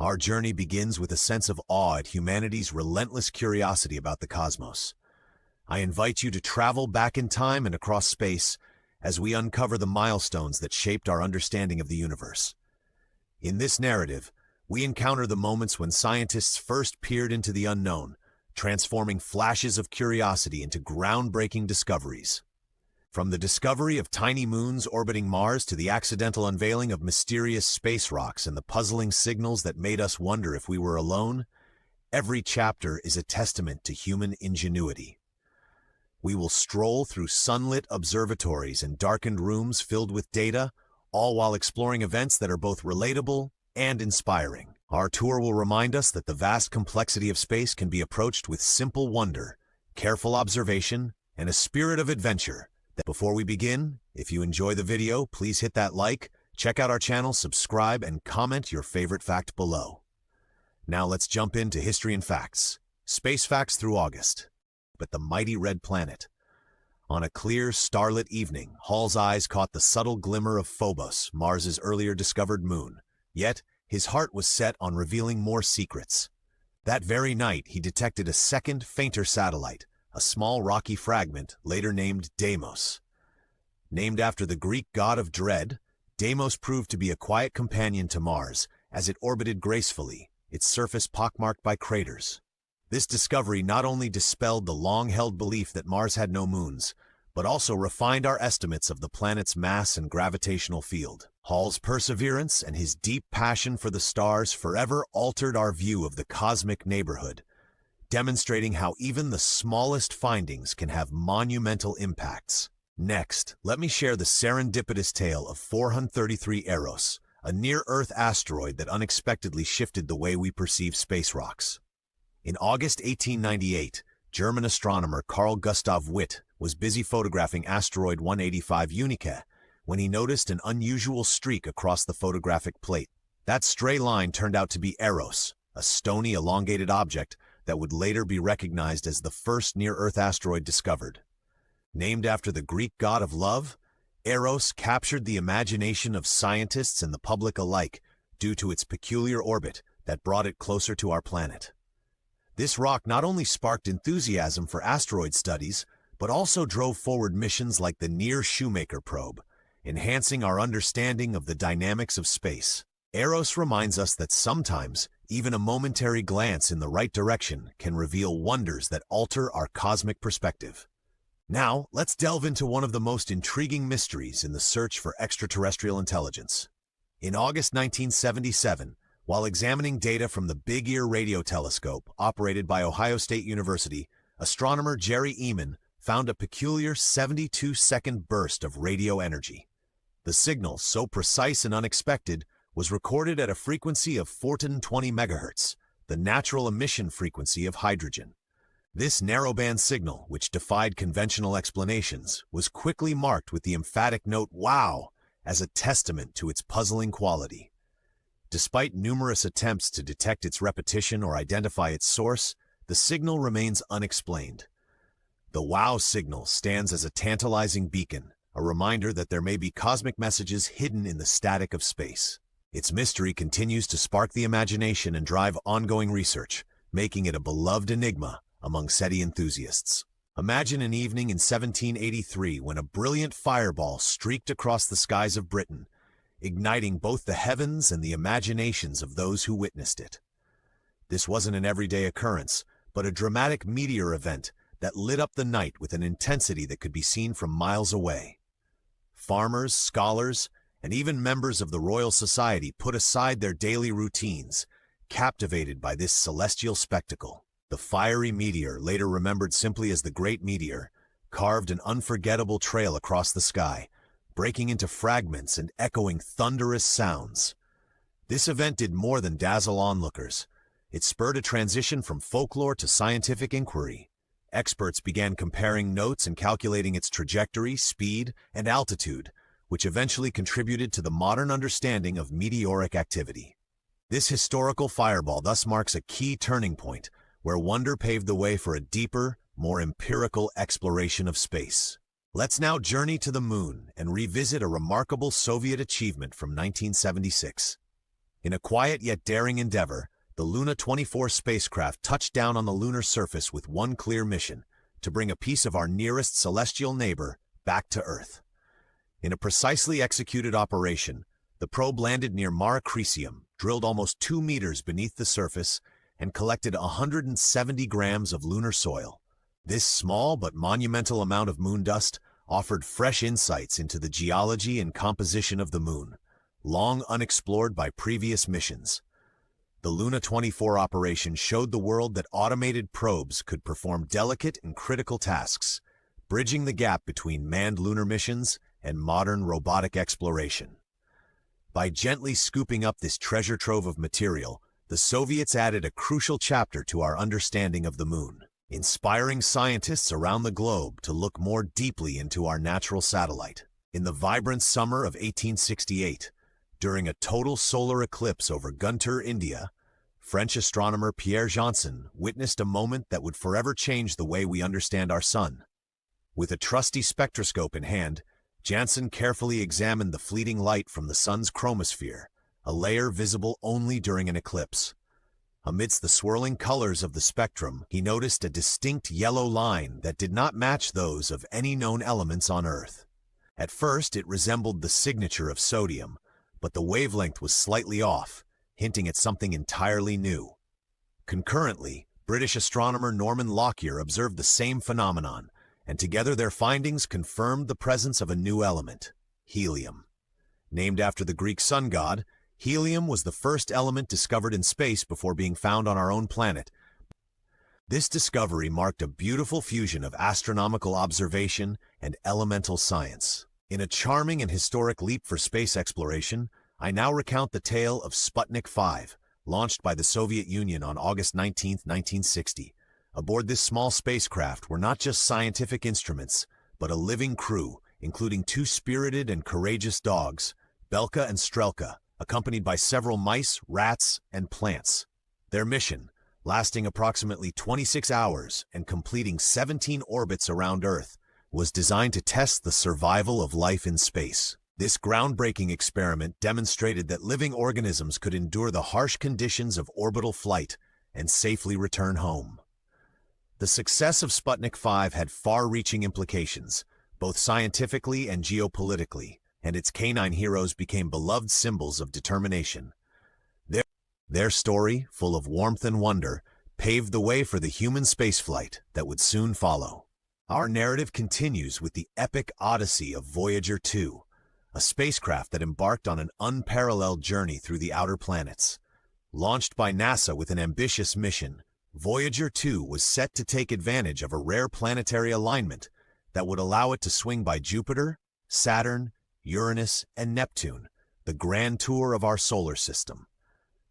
Our journey begins with a sense of awe at humanity's relentless curiosity about the cosmos. I invite you to travel back in time and across space as we uncover the milestones that shaped our understanding of the universe. In this narrative, we encounter the moments when scientists first peered into the unknown, transforming flashes of curiosity into groundbreaking discoveries. From the discovery of tiny moons orbiting Mars to the accidental unveiling of mysterious space rocks and the puzzling signals that made us wonder if we were alone, every chapter is a testament to human ingenuity. We will stroll through sunlit observatories and darkened rooms filled with data, all while exploring events that are both relatable and inspiring. Our tour will remind us that the vast complexity of space can be approached with simple wonder, careful observation, and a spirit of adventure. Before we begin, if you enjoy the video, please hit that like, check out our channel, subscribe, and comment your favorite fact below. Now let's jump into history and facts. Space facts through August. But the mighty red planet. On a clear, starlit evening, Hall's eyes caught the subtle glimmer of Phobos, Mars's earlier discovered moon. Yet, his heart was set on revealing more secrets. That very night, he detected a second, fainter satellite, a small rocky fragment later named Deimos. Named after the Greek god of dread, Deimos proved to be a quiet companion to Mars as it orbited gracefully, its surface pockmarked by craters. This discovery not only dispelled the long-held belief that Mars had no moons, but also refined our estimates of the planet's mass and gravitational field. Hall's perseverance and his deep passion for the stars forever altered our view of the cosmic neighborhood, demonstrating how even the smallest findings can have monumental impacts. Next, let me share the serendipitous tale of 433 Eros, a near-Earth asteroid that unexpectedly shifted the way we perceive space rocks. In August 1898, German astronomer Carl Gustav Witt was busy photographing asteroid 185 Unique when he noticed an unusual streak across the photographic plate. That stray line turned out to be Eros, a stony, elongated object that would later be recognized as the first near-Earth asteroid discovered. Named after the Greek god of love, Eros captured the imagination of scientists and the public alike due to its peculiar orbit that brought it closer to our planet. This rock not only sparked enthusiasm for asteroid studies, but also drove forward missions like the Near-Shoemaker probe, enhancing our understanding of the dynamics of space. Eros reminds us that sometimes, even a momentary glance in the right direction can reveal wonders that alter our cosmic perspective. Now, let's delve into one of the most intriguing mysteries in the search for extraterrestrial intelligence. In August 1977, while examining data from the Big Ear radio telescope operated by Ohio State University, astronomer Jerry Eman found a peculiar 72-second burst of radio energy. The signal, so precise and unexpected, was recorded at a frequency of 420 MHz, the natural emission frequency of hydrogen. This narrowband signal, which defied conventional explanations, was quickly marked with the emphatic note "wow" as a testament to its puzzling quality. Despite numerous attempts to detect its repetition or identify its source, the signal remains unexplained. The wow signal stands as a tantalizing beacon, a reminder that there may be cosmic messages hidden in the static of space. Its mystery continues to spark the imagination and drive ongoing research, making it a beloved enigma among SETI enthusiasts. Imagine an evening in 1783 when a brilliant fireball streaked across the skies of Britain, igniting both the heavens and the imaginations of those who witnessed it. This wasn't an everyday occurrence, but a dramatic meteor event that lit up the night with an intensity that could be seen from miles away. Farmers, scholars, and even members of the Royal Society put aside their daily routines, captivated by this celestial spectacle. The fiery meteor, later remembered simply as the Great Meteor, carved an unforgettable trail across the sky, breaking into fragments and echoing thunderous sounds. This event did more than dazzle onlookers. It spurred a transition from folklore to scientific inquiry. Experts began comparing notes and calculating its trajectory, speed, and altitude, which eventually contributed to the modern understanding of meteoric activity. This historical fireball thus marks a key turning point, where wonder paved the way for a deeper, more empirical exploration of space. Let's now journey to the moon and revisit a remarkable Soviet achievement from 1976. In a quiet yet daring endeavor, the Luna 24 spacecraft touched down on the lunar surface with one clear mission: to bring a piece of our nearest celestial neighbor back to Earth. In a precisely executed operation, the probe landed near Mare Crisium, drilled almost 2 meters beneath the surface, and collected 170 grams of lunar soil. This small but monumental amount of moon dust offered fresh insights into the geology and composition of the moon, long unexplored by previous missions. The Luna 24 operation showed the world that automated probes could perform delicate and critical tasks, bridging the gap between manned lunar missions and modern robotic exploration. By gently scooping up this treasure trove of material, the Soviets added a crucial chapter to our understanding of the moon, inspiring scientists around the globe to look more deeply into our natural satellite. In the vibrant summer of 1868, during a total solar eclipse over Guntur, India, French astronomer Pierre Janssen witnessed a moment that would forever change the way we understand our sun. With a trusty spectroscope in hand, Janssen carefully examined the fleeting light from the sun's chromosphere, a layer visible only during an eclipse. Amidst the swirling colors of the spectrum, he noticed a distinct yellow line that did not match those of any known elements on Earth. At first, it resembled the signature of sodium, but the wavelength was slightly off, hinting at something entirely new. Concurrently, British astronomer Norman Lockyer observed the same phenomenon, and together their findings confirmed the presence of a new element: helium. Named after the Greek sun god, helium was the first element discovered in space before being found on our own planet. This discovery marked a beautiful fusion of astronomical observation and elemental science. In a charming and historic leap for space exploration, I now recount the tale of Sputnik 5, launched by the Soviet Union on August 19, 1960. Aboard this small spacecraft were not just scientific instruments, but a living crew, including 2 spirited and courageous dogs, Belka and Strelka, accompanied by several mice, rats, and plants. Their mission, lasting approximately 26 hours and completing 17 orbits around Earth, was designed to test the survival of life in space. This groundbreaking experiment demonstrated that living organisms could endure the harsh conditions of orbital flight and safely return home. The success of Sputnik 5 had far-reaching implications, both scientifically and geopolitically, and its canine heroes became beloved symbols of determination. Their story, full of warmth and wonder, paved the way for the human spaceflight that would soon follow. Our narrative continues with the epic odyssey of Voyager 2, a spacecraft that embarked on an unparalleled journey through the outer planets. Launched by NASA with an ambitious mission, Voyager 2 was set to take advantage of a rare planetary alignment that would allow it to swing by Jupiter, Saturn, Uranus, and Neptune, the grand tour of our solar system.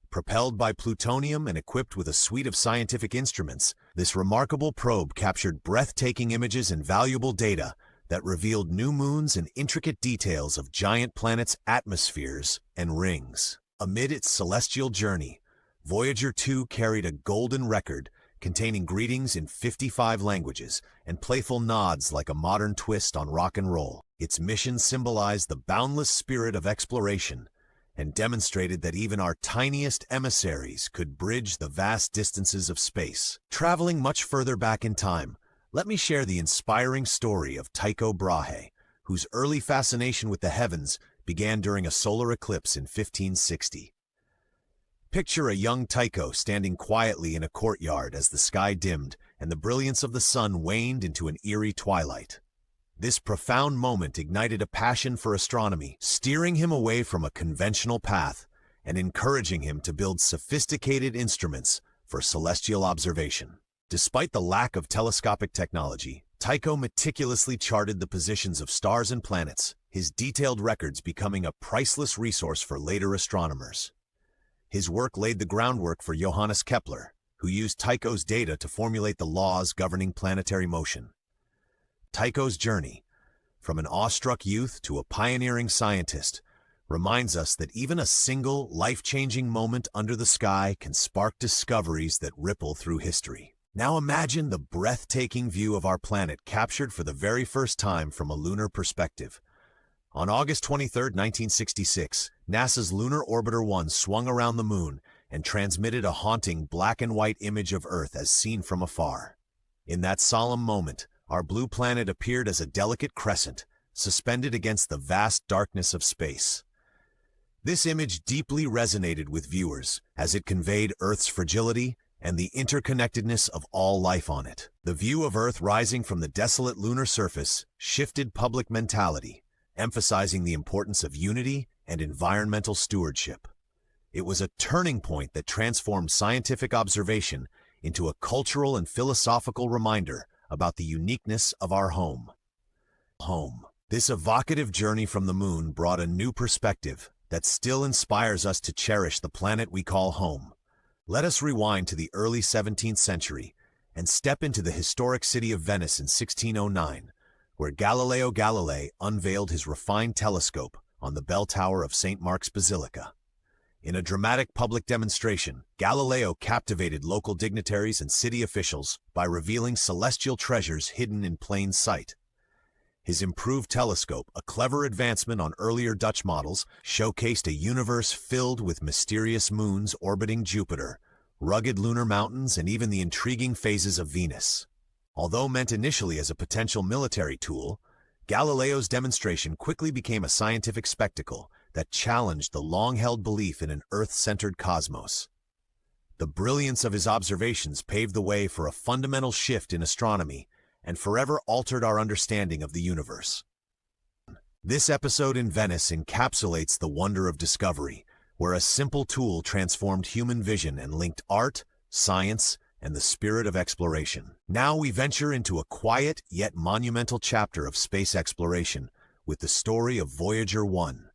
Propelled by plutonium and equipped with a suite of scientific instruments, this remarkable probe captured breathtaking images and valuable data that revealed new moons and intricate details of giant planets' atmospheres and rings. Amid its celestial journey, Voyager 2 carried a golden record containing greetings in 55 languages and playful nods like a modern twist on rock and roll. Its mission symbolized the boundless spirit of exploration and demonstrated that even our tiniest emissaries could bridge the vast distances of space. Traveling much further back in time, let me share the inspiring story of Tycho Brahe, whose early fascination with the heavens began during a solar eclipse in 1560. Picture a young Tycho standing quietly in a courtyard as the sky dimmed and the brilliance of the sun waned into an eerie twilight. This profound moment ignited a passion for astronomy, steering him away from a conventional path and encouraging him to build sophisticated instruments for celestial observation. Despite the lack of telescopic technology, Tycho meticulously charted the positions of stars and planets, his detailed records becoming a priceless resource for later astronomers. His work laid the groundwork for Johannes Kepler, who used Tycho's data to formulate the laws governing planetary motion. Tycho's journey, from an awestruck youth to a pioneering scientist, reminds us that even a single, life-changing moment under the sky can spark discoveries that ripple through history. Now imagine the breathtaking view of our planet captured for the very first time from a lunar perspective. On August 23, 1966, NASA's Lunar Orbiter 1 swung around the moon and transmitted a haunting black-and-white image of Earth as seen from afar. In that solemn moment, our blue planet appeared as a delicate crescent, suspended against the vast darkness of space. This image deeply resonated with viewers, as it conveyed Earth's fragility and the interconnectedness of all life on it. The view of Earth rising from the desolate lunar surface shifted public mentality, emphasizing the importance of unity and environmental stewardship. It was a turning point that transformed scientific observation into a cultural and philosophical reminder about the uniqueness of our home. This evocative journey from the moon brought a new perspective that still inspires us to cherish the planet we call home. Let us rewind to the early 17th century and step into the historic city of Venice in 1609, where Galileo Galilei unveiled his refined telescope on the bell tower of St. Mark's Basilica. In a dramatic public demonstration, Galileo captivated local dignitaries and city officials by revealing celestial treasures hidden in plain sight. His improved telescope, a clever advancement on earlier Dutch models, showcased a universe filled with mysterious moons orbiting Jupiter, rugged lunar mountains, and even the intriguing phases of Venus. Although meant initially as a potential military tool, Galileo's demonstration quickly became a scientific spectacle that challenged the long-held belief in an Earth-centered cosmos. The brilliance of his observations paved the way for a fundamental shift in astronomy and forever altered our understanding of the universe. This episode in Venice encapsulates the wonder of discovery, where a simple tool transformed human vision and linked art, science, and the spirit of exploration. Now we venture into a quiet yet monumental chapter of space exploration with the story of Voyager 1.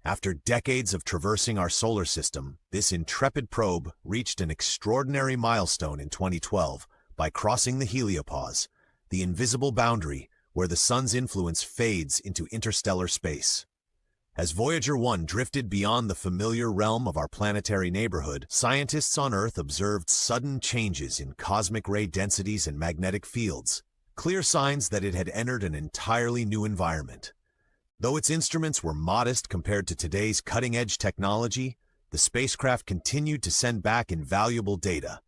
After decades of traversing our solar system, this intrepid probe reached an extraordinary milestone in 2012 by crossing the heliopause, the invisible boundary where the sun's influence fades into interstellar space. As Voyager 1 drifted beyond the familiar realm of our planetary neighborhood, scientists on Earth observed sudden changes in cosmic ray densities and magnetic fields, clear signs that it had entered an entirely new environment. Though its instruments were modest compared to today's cutting-edge technology, the spacecraft continued to send back invaluable data,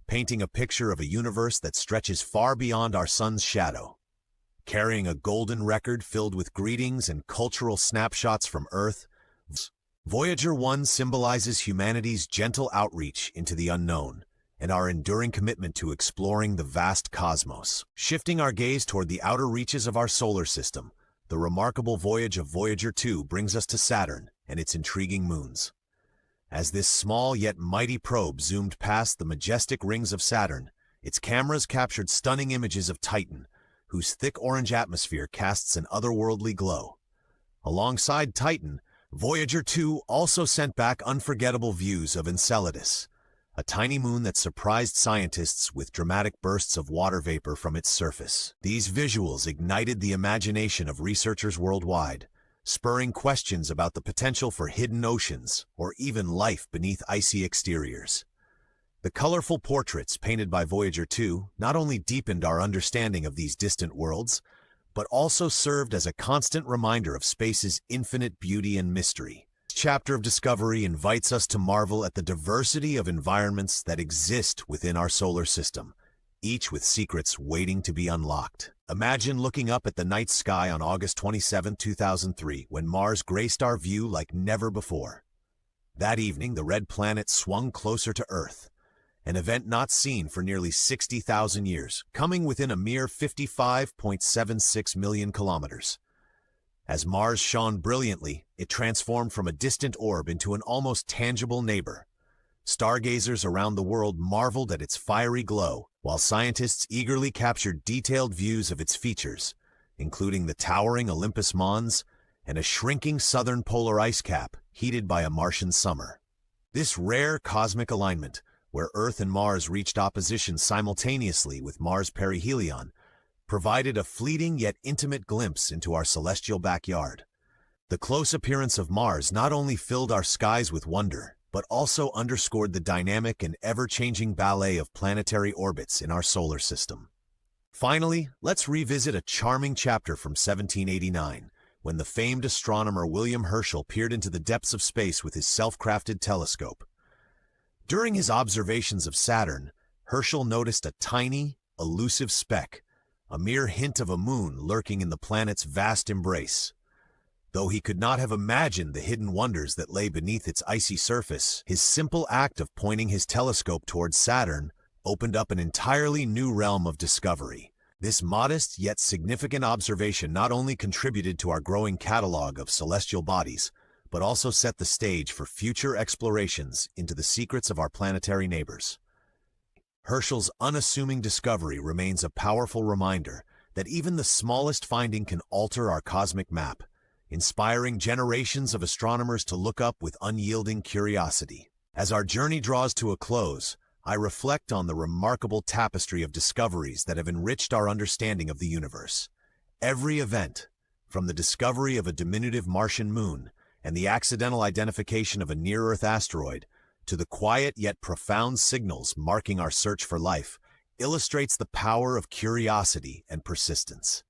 painting a picture of a universe that stretches far beyond our sun's shadow. Carrying a golden record filled with greetings and cultural snapshots from Earth, Voyager 1 symbolizes humanity's gentle outreach into the unknown and our enduring commitment to exploring the vast cosmos. Shifting our gaze toward the outer reaches of our solar system, the remarkable voyage of Voyager 2 brings us to Saturn and its intriguing moons. As this small yet mighty probe zoomed past the majestic rings of Saturn, its cameras captured stunning images of Titan, whose thick orange atmosphere casts an otherworldly glow. Alongside Titan, Voyager 2 also sent back unforgettable views of Enceladus, a tiny moon that surprised scientists with dramatic bursts of water vapor from its surface. These visuals ignited the imagination of researchers worldwide, spurring questions about the potential for hidden oceans or even life beneath icy exteriors. The colorful portraits painted by Voyager 2 not only deepened our understanding of these distant worlds, but also served as a constant reminder of space's infinite beauty and mystery. This chapter of discovery invites us to marvel at the diversity of environments that exist within our solar system, each with secrets waiting to be unlocked. Imagine looking up at the night sky on August 27, 2003, when Mars graced our view like never before. That evening, the red planet swung closer to Earth, an event not seen for nearly 60,000 years, coming within a mere 55.76 million kilometers. As Mars shone brilliantly, it transformed from a distant orb into an almost tangible neighbor. Stargazers around the world marveled at its fiery glow, while scientists eagerly captured detailed views of its features, including the towering Olympus Mons and a shrinking southern polar ice cap heated by a Martian summer. This rare cosmic alignment, where Earth and Mars reached opposition simultaneously with Mars' perihelion, provided a fleeting yet intimate glimpse into our celestial backyard. The close appearance of Mars not only filled our skies with wonder, but also underscored the dynamic and ever-changing ballet of planetary orbits in our solar system. Finally, let's revisit a charming chapter from 1789, when the famed astronomer William Herschel peered into the depths of space with his self-crafted telescope. During his observations of Saturn, Herschel noticed a tiny, elusive speck, a mere hint of a moon lurking in the planet's vast embrace. Though he could not have imagined the hidden wonders that lay beneath its icy surface, his simple act of pointing his telescope towards Saturn opened up an entirely new realm of discovery. This modest yet significant observation not only contributed to our growing catalog of celestial bodies, but also set the stage for future explorations into the secrets of our planetary neighbors. Herschel's unassuming discovery remains a powerful reminder that even the smallest finding can alter our cosmic map, inspiring generations of astronomers to look up with unyielding curiosity. As our journey draws to a close, I reflect on the remarkable tapestry of discoveries that have enriched our understanding of the universe. Every event, from the discovery of a diminutive Martian moon and the accidental identification of a near-Earth asteroid, to the quiet yet profound signals marking our search for life, illustrates the power of curiosity and persistence.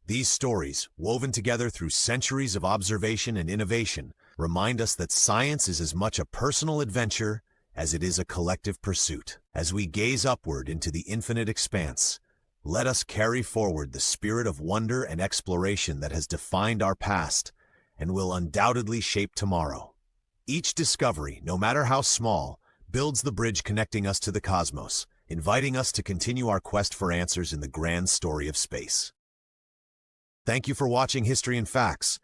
These stories, woven together through centuries of observation and innovation, remind us that science is as much a personal adventure as it is a collective pursuit. As we gaze upward into the infinite expanse, let us carry forward the spirit of wonder and exploration that has defined our past and will undoubtedly shape tomorrow. Each discovery, no matter how small, builds the bridge connecting us to the cosmos, inviting us to continue our quest for answers in the grand story of space. Thank you for watching History and Facts.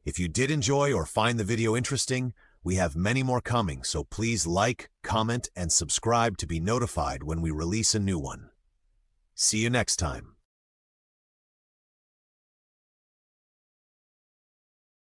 If you did enjoy or find the video interesting, we have many more coming, so please like, comment, and subscribe to be notified when we release a new one. See you next time.